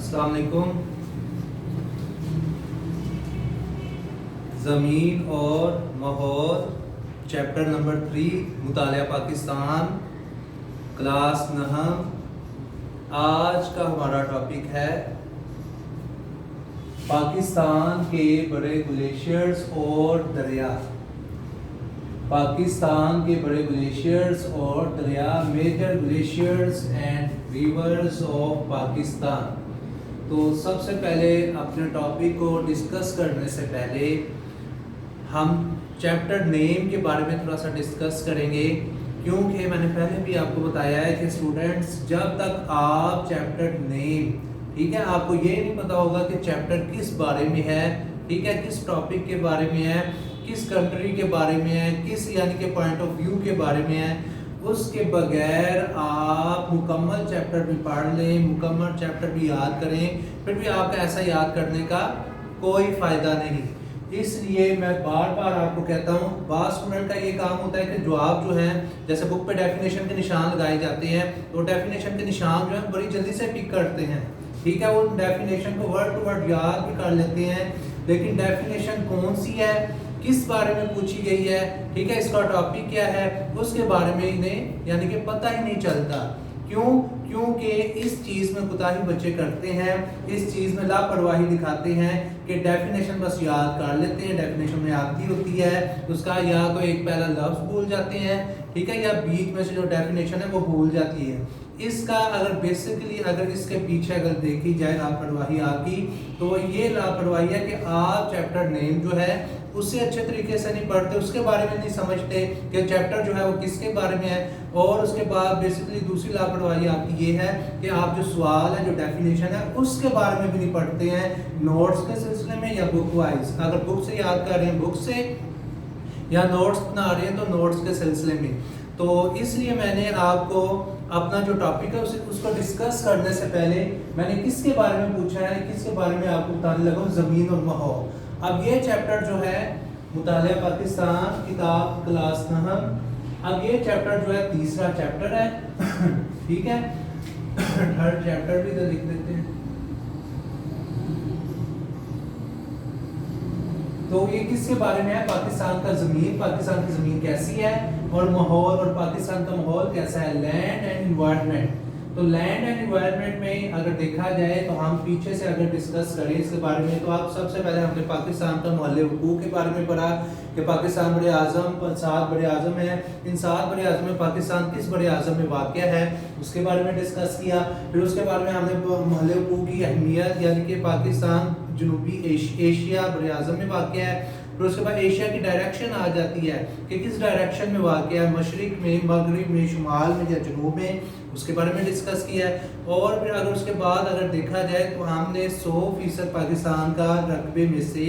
अस्सलाम वालेकुम। ज़मीन और माहौल चैप्टर नंबर 3 मुतालिया पाकिस्तान क्लास नहम। आज का हमारा टॉपिक है पाकिस्तान के बड़े ग्लेशियर्स और दरिया। पाकिस्तान के बड़े ग्लेशियर्स और दरिया, major glaciers and rivers of Pakistan. तो सबसे पहले अपने टॉपिक को डिस्कस करने से पहले हम चैप्टर नेम के बारे में थोड़ा सा डिस्कस करेंगे, क्योंकि मैंने पहले भी आपको बताया है कि स्टूडेंट्स जब तक आप चैप्टर नेम, ठीक है, आपको ये नहीं पता होगा कि चैप्टर किस बारे में है, ठीक है, किस टॉपिक के बारे में है, किस कंट्री के बारे में है, किस यानी कि पॉइंट ऑफ व्यू के बारे में है, उसके बगैर आप मुकम्मल चैप्टर भी पढ़ लें, मुकम्मल चैप्टर भी याद करें, फिर भी आपका ऐसा याद करने का कोई फ़ायदा नहीं। इसलिए मैं बार बार आपको कहता हूँ, बास स्टूडेंट का ये काम होता है कि जवाब जो है, जैसे बुक पे डेफिनेशन के निशान लगाए जाते हैं, तो डेफिनेशन के निशान जो है बड़ी जल्दी से पिक करते हैं, ठीक है, वो डेफिनेशन को वर्ड टू वर्ड याद भी कर लेते हैं, लेकिन डेफिनेशन कौन सी है, किस बारे में पूछी गई है, ठीक है, इसका टॉपिक क्या है, उसके बारे में इन्हें यानी कि पता ही नहीं चलता। क्यों? क्योंकि इस चीज़ में कोताही बच्चे करते हैं, इस चीज़ में लापरवाही दिखाते हैं कि डेफिनेशन बस याद कर लेते हैं, डेफिनेशन में आती होती है, उसका या तो एक पहला लफ्ज़ भूल जाते हैं, ठीक है, या बीच में से जो डेफिनेशन है वो भूल जाती है। इसका अगर बेसिकली अगर इसके पीछे अगर देखी जाए लापरवाही आपकी, तो ये लापरवाही है कि आप चैप्टर नेम जो है उससे अच्छे तरीके से नहीं पढ़ते, उसके बारे में नहीं समझते कि चैप्टर जो है वो किसके बारे में है, और उसके बाद बेसिकली दूसरी लापरवाही आपकी ये है कि आप जो सवाल है, जो डेफिनेशन है, उसके बारे में भी नहीं पढ़ते हैं नोट्स के सिलसिले में या बुक वाइज। अगर बुक से याद कर रहे हैं बुक से, या नोट्स बना रहे हैं तो नोट्स के सिलसिले में। तो इसलिए मैंने आपको अपना जो टॉपिक है उसको डिस्कस करने से पहले मैंने किसके बारे में पूछा है, किसके बारे में आपको बताने लगा, ज़मीन और माहौल। अब ये चैप्टर जो है मुतालिया पाकिस्तान किताब क्लास नहम, अब ये चैप्टर जो है तीसरा चैप्टर है ठीक है, थर्ड चैप्टर भी तो लिख देते हैं। तो ये किसके बारे में है? पाकिस्तान का ज़मीन, पाकिस्तान की ज़मीन कैसी है, और माहौल, और पाकिस्तान का माहौल कैसा है, लैंड एंड एनवायरनमेंट। तो लैंड एंड एनवायरनमेंट में अगर देखा जाए तो हम पीछे से अगर डिस्कस करें इसके बारे में, तो आप सबसे पहले हमने पाकिस्तान का महल वकूअ के बारे में पढ़ा कि पाकिस्तान बड़े आज़म 7 बड़े आज़म हैं, इन 7 बड़े आज़म में पाकिस्तान किस बड़े आज़म में वाक़या है उसके बारे में डिस्कस किया। फिर उसके बारे में हमने महल वकूअ की अहमियत, यानी कि पाकिस्तान जनूबी एशिया बड़े आज़म में वाक़या है। फिर उसके बाद एशिया की डायरेक्शन आ जाती है कि किस डायरेक्शन में वाक़या है, मशरिक में, मगरिब में, शुमाल में या जनूब में, उसके बारे में डिस्कस किया है। और फिर अगर उसके बाद अगर देखा जाए तो हमने 100% पाकिस्तान का रकबे में से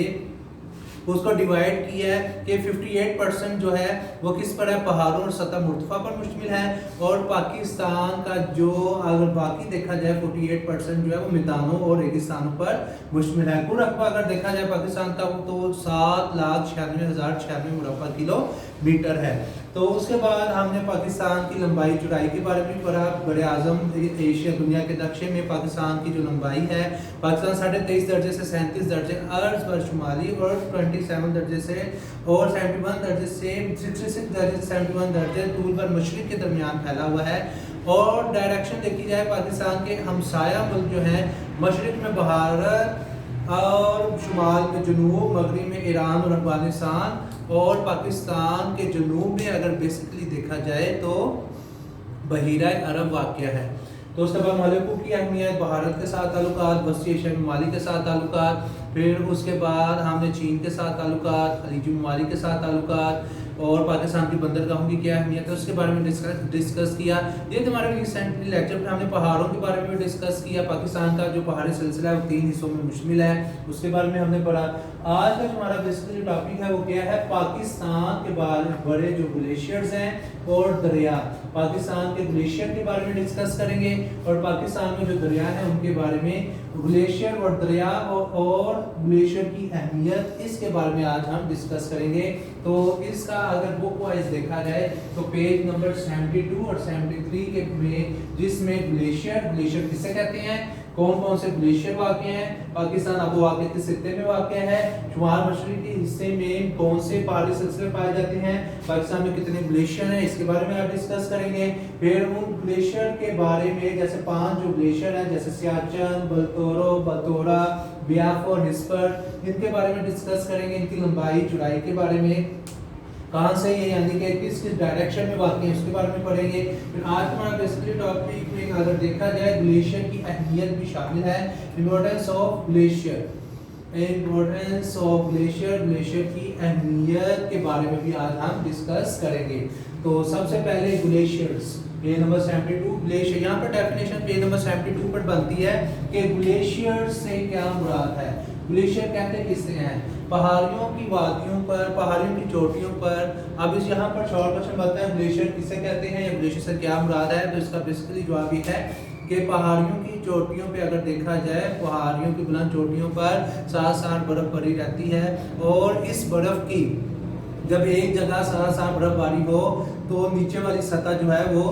उसको डिवाइड किया है कि 58% जो है वो किस पर है, पहाड़ों और सतह मुर्तफा पर मुश्तमिल है, और पाकिस्तान का जो अगर बाकी देखा जाए 48% जो है वो मैदानों और रेगिस्तानों पर मुश्तमिल है। कुल रकबा अगर देखा जाए पाकिस्तान का तो 7,96,096 मुरब्बा किलोमीटर है। तो उसके बाद हमने पाकिस्तान की लंबाई चौड़ाई के बारे में पढ़ा। बड़े आज़म एशिया दुनिया के नक्शे में पाकिस्तान की जो लंबाई है, पाकिस्तान 23.5 दर्जे से 37 दर्जे अर्ज पर शुमाली, और 27 दर्जे से और 71 दर्जे से 66 दर्जे से 71 दर्जे तूल पर मशरिक के दरमियान फैला हुआ है। और डायरेक्शन देखी जाए पाकिस्तान के हमसाया मुल्क जो हैं, मशरिक में भारत और शुमाल में जनूब, मगरिब में ईरान और अफगानिस्तान, और पाकिस्तान के जनूब में अगर बेसिकली देखा जाए तो बहीरा अरब वाक़या है। तो उसके बाद मलिकों की अहमियत, भारत के साथ ताल्लुकात, वस्ती एशियाई ममालिक के साथ ताल्लुकात, फिर उसके बाद हमने चीन के साथ ताल्लुकात, खलीजी ममालिक के साथ ताल्लुकात, और पाकिस्तान की बंदरगाहों की क्या अहमियत है उसके बारे में डिस्कस किया। ये तुम्हारे रिसेंटली लेक्चर में हमने पहाड़ों के बारे में भी डिस्कस किया। पाकिस्तान का जो पहाड़ी सिलसिला है वो 3 हिस्सों में मुश्तमिल है, उसके बारे में हमने पढ़ा। आज का हमारा बेसिकली टॉपिक है वो क्या है, पाकिस्तान के बारे में बड़े जो ग्लेशियर्स हैं और दरिया, पाकिस्तान के ग्लेशियर के बारे में डिस्कस करेंगे, और पाकिस्तान में जो दरिया हैं उनके बारे में, ग्लेशियर और दरिया और ग्लेशियर की अहमियत, इसके बारे में आज हम डिस्कस करेंगे। तो इसका अगर बुक वाइज देखा जाए तो पेज नंबर 72 और 73 के में, जिसमें ग्लेशियर किसे कहते हैं, कौन कौन से ग्लेशियर वाक़ हैं, पाकिस्तान आबो वाक़ किस खित्ते में वाक़ है, शुमाल मशरक़ी हिस्से में कौन से पहाड़ी सिलसिले पाए जाते हैं, पाकिस्तान में कितने ग्लेशियर हैं, इसके बारे में आप डिस्कस करेंगे। फिर उन ग्लेशियर के बारे में जैसे 5 जो ग्लेशियर हैं जैसे सियाचिन, बलतोरो, बतौरा, बियाफ और हिस्पर, इनके बारे में डिस्कस करेंगे, इनकी लंबाई चौड़ाई के बारे में, कहाँ से ये यानी कि किस किस डायरेक्शन में वाक़ है उसके बारे में पढ़ेंगे। फिर आज हमारा बेसिकली टॉपिक में अगर देखा जाए ग्लेशियर की अहमियत भी शामिल है, importance of glacier, importance of glacier, glacier की अहमियत के बारे में भी आज हम डिस्कस करेंगे। तो सबसे पहले ग्लेशियर्स, पेज नंबर 72 ग्लेशियर, यहाँ पर डेफिनेशन पेज नंबर 72 पर बनती है कि ग्लेशियर से क्या मुराद है। ग्लेशियर कहते किससे हैं, पहाड़ियों की वादियों पर, पहाड़ियों की चोटियों पर। अब इस यहाँ पर शॉर्ट क्वेश्चन बनता है ग्लेशियर किसे कहते हैं या ग्लेशियर से क्या मुराद है, तो इसका बेसिकली जवाब ये है कि पहाड़ियों की चोटियों पे अगर देखा जाए, पहाड़ियों की बुलंद चोटियों पर साथ साथ बर्फ पड़ी रहती है, और इस बर्फ की जब एक जगह साथ साथ बर्फबारी हो तो नीचे वाली सतह जो है वो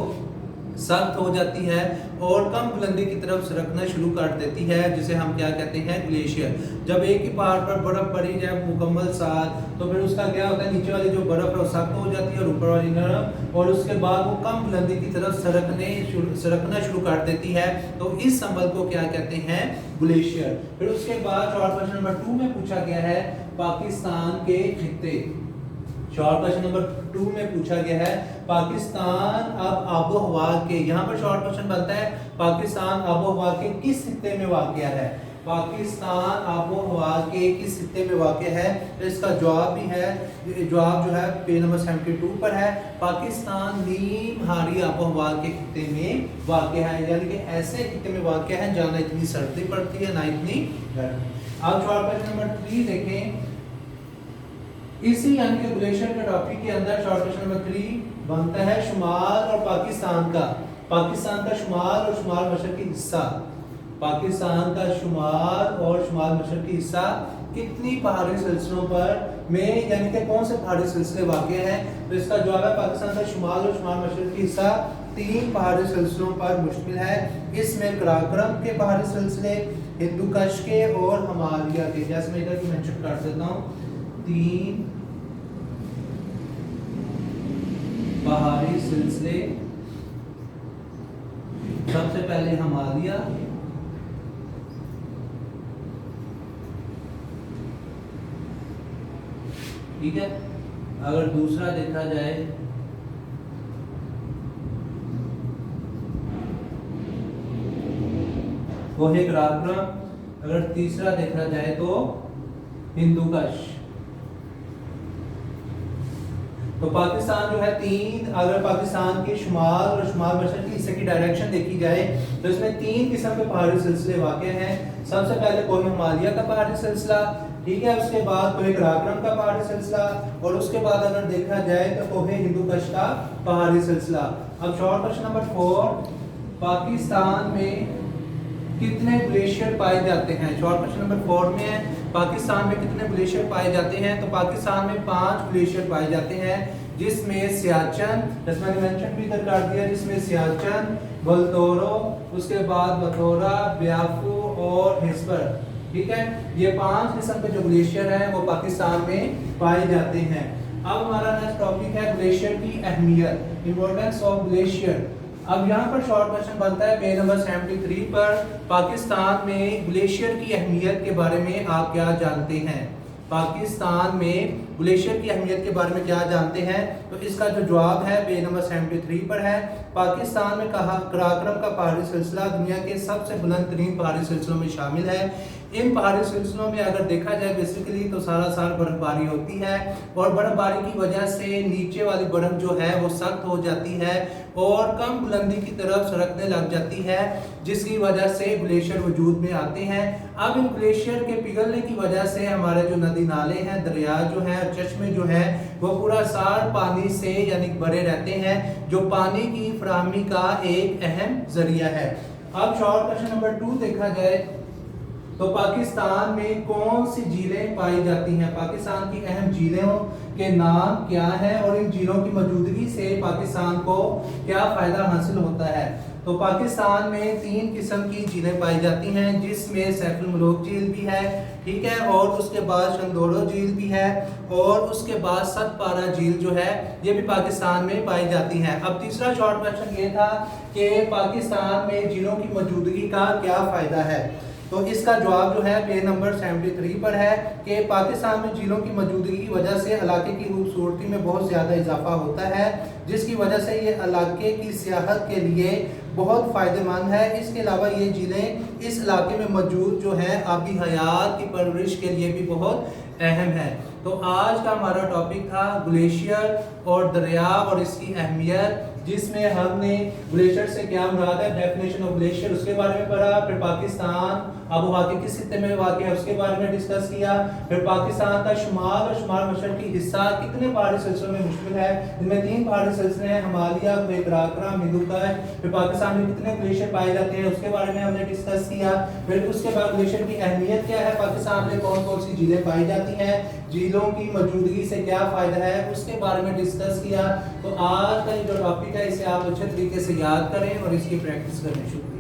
सख्त हो जाती है और कम बुलंदी की तरफ सरकना शुरू कर देती है, जिसे हम क्या कहते हैं, ग्लेशियर। जब एक ही पहाड़ पर बर्फ पड़ी जाए मुकम्मल साथ, तो फिर उसका क्या होता है, नीचे वाली जो बर्फ है वो सख्त हो जाती है और ऊपर वाली नरम, और उसके बाद वो कम बुलंदी की तरफ सरकना शुरू कर देती है। तो इस संबल को क्या कहते हैं, ग्लेशियर। फिर उसके बाद शॉर्ट क्वेश्चन नंबर 2 में पूछा गया है पाकिस्तान के खित्ते, शॉर्ट क्वेश्चन नंबर 2 में पूछा गया है पाकिस्तान अब आबो हवा के, यहाँ पर शॉर्ट क्वेश्चन बनता है पाकिस्तान आबो हवा के किस खित्ते में वाक़ है, पाकिस्तान आबो हवा के किस खित्ते में वाक़ है। तो इसका जवाब भी है, जवाब जो है पेज नंबर 72 पर है, पाकिस्तान नीम हारी आबो हवा के खित्ते में वाक़ है, यानी कि ऐसे खित्ते में वाक़ है जहाँ ना इतनी सर्दी पड़ती है ना इतनी गर्मी। अब शॉर्ट क्वेश्चन नंबर 3 देखें, इसी यानी कि ग्लेशियर के टॉपिक के अंदर शॉर्ट क्वेश्चन नंबर 3 बनता है शुमाल और पाकिस्तान का शुमाल और शुमाल मशरकी हिस्सा, पाकिस्तान का शुमाल और शुमाल मशरकी हिस्सा कितनी पहाड़ी सिलसिलों पर में, यानी कि कौन से पहाड़ी सिलसिले वाक़ हैं। तो इसका जवाब है पाकिस्तान का शुमाल और शुमाल मशरकी हिस्सा 3 पहाड़ी सिलसिलों पर मुश्तमिल है। इसमें कराक्रम के पहाड़ी सिलसिले, हिंदुकश के और हिमालय के, जैसे मैं इधर मेंशन कर देता हूँ, 3 पहाड़ी सिलसिले, सबसे पहले हिमालय, ठीक है। अगर दूसरा देखा जाए वो है कराक्रम, अगर तीसरा देखा जाए तो हिंदुकश। तो पाकिस्तान जो है 3, अगर पाकिस्तान के शुमाल और शुमाल मशरकी हिस्से की डायरेक्शन देखी जाए तो इसमें 3 किस्म के पहाड़ी सिलसिले वाक़ हैं। सबसे पहले कोह हिमालय का पहाड़ी सिलसिला, ठीक है, उसके बाद कोह कराक्रम का पहाड़ी सिलसिला, और उसके बाद अगर देखा जाए तो कोह हिंदुकश का पहाड़ी सिलसिला। अब शॉर्ट क्वेश्चन नंबर 4, पाकिस्तान में कितने ग्लेशियर पाए जाते हैं, शॉर्ट क्वेश्चन नंबर 4 में है पाकिस्तान में कितने ग्लेशियर पाए जाते हैं। तो पाकिस्तान में 5 ग्लेशियर पाए जाते हैं, जिसमें सियाचिन, जैसे मैंने मेंशन भी इधर कर दिया, जिसमें सियाचिन, बलतोरो, उसके बाद बतौरा, ब्याफू और हिस्पर, ठीक है। ये 5 किस्म के जो ग्लेशियर हैं वो पाकिस्तान में पाए जाते हैं। अब हमारा नेक्स्ट टॉपिक है ग्लेशियर की अहमियत, इंपॉर्टेंस ऑफ ग्लेशियर। अब यहाँ पर शॉर्ट क्वेश्चन बनता है पेज नंबर 73 पर, पाकिस्तान में ग्लेशियर की अहमियत के बारे में आप क्या जानते हैं, पाकिस्तान में ग्लेशियर की अहमियत के बारे में क्या जानते हैं। तो इसका जो जवाब है पेज नंबर 73 पर है, पाकिस्तान में कराक्रम का पहाड़ी सिलसिला दुनिया के सबसे बुलंद तरीन पहाड़ी सिलसिलों में शामिल है। इन पहाड़ी सिलसिलों में अगर देखा जाए बेसिकली तो सारा साल बर्फबारी होती है, और बर्फबारी की वजह से नीचे वाली बर्फ जो है वो सख्त हो जाती है और कम बुलंदी की तरफ सरकने लग जाती है, जिसकी वजह से ग्लेशियर वजूद में आते हैं। अब इन ग्लेशियर के पिघलने की वजह से हमारे जो नदी नाले हैं, दरिया जो है, चश्मे जो है, वो पूरा साल पानी से यानी भरे रहते हैं, जो पानी की फराहमी का एक अहम जरिया है। अब शॉर्ट क्वेश्चन नंबर 2 देखा जाए तो पाकिस्तान में कौन सी झीलें पाई जाती हैं, पाकिस्तान की अहम झीलों के नाम क्या है और इन झीलों की मौजूदगी से पाकिस्तान को क्या फायदा हासिल होता है। तो تو پاکستان میں 3 قسم کی جھیلیں پائی جاتی ہیں، جس میں سیف الملوک جھیل بھی ہے، ٹھیک ہے، اور اس کے بعد شندورو جھیل بھی ہے، اور اس کے بعد ست پارہ جھیل جو ہے یہ بھی پاکستان میں پائی جاتی ہے۔ اب تیسرا شارٹ کویسچن یہ تھا کہ پاکستان میں جھیلوں کی موجودگی کا کیا فائدہ ہے؟ تو اس کا جواب جو ہے پیج نمبر 73 پر ہے کہ پاکستان میں جھیلوں کی موجودگی کی وجہ سے علاقے کی خوبصورتی میں بہت زیادہ اضافہ ہوتا ہے، جس کی وجہ سے یہ علاقے کی سیاحت کے لیے بہت فائدہ مند ہے۔ اس کے علاوہ یہ جھیلیں اس علاقے میں موجود جو ہیں آبی حیات کی پرورش کے لیے بھی بہت اہم ہے۔ تو آج کا ہمارا ٹاپک تھا گلیشیئر اور دریا اور اس کی اہمیت، جس میں ہم نے گلیشیئر سے کیا مراد ہے، ڈیفینیشن آف گلیشیئر اس کے بارے میں پڑھا، پھر پاکستان آب و ہوا کے کس خطے میں واقع ہے اس کے بارے میں ڈسکس کیا، پھر پاکستان کا شمال اور شمال مشرقی حصہ کتنے پہاڑی سلسلوں میں مشتمل ہے، جن میں 3 پہاڑی سلسلے ہیں، ہمالیہ، قراقرم، ہندوکش۔ پھر پاکستان میں کتنے گلیشیئر پائے جاتے ہیں اس کے بارے میں ہم نے ڈسکس کیا۔ پھر اس کے بعد گلیشیئر کی اہمیت کیا ہے، پاکستان میں کون کون سی جھیلیں پائی جاتی ہیں، جھیلوں کی موجودگی سے کیا فائدہ ہے اس کے بارے میں ڈسکس کیا۔ تو آج کا یہ جو ٹاپک ہے اسے آپ اچھے طریقے سے یاد کریں اور اس کی پریکٹس کریں۔ شکریہ۔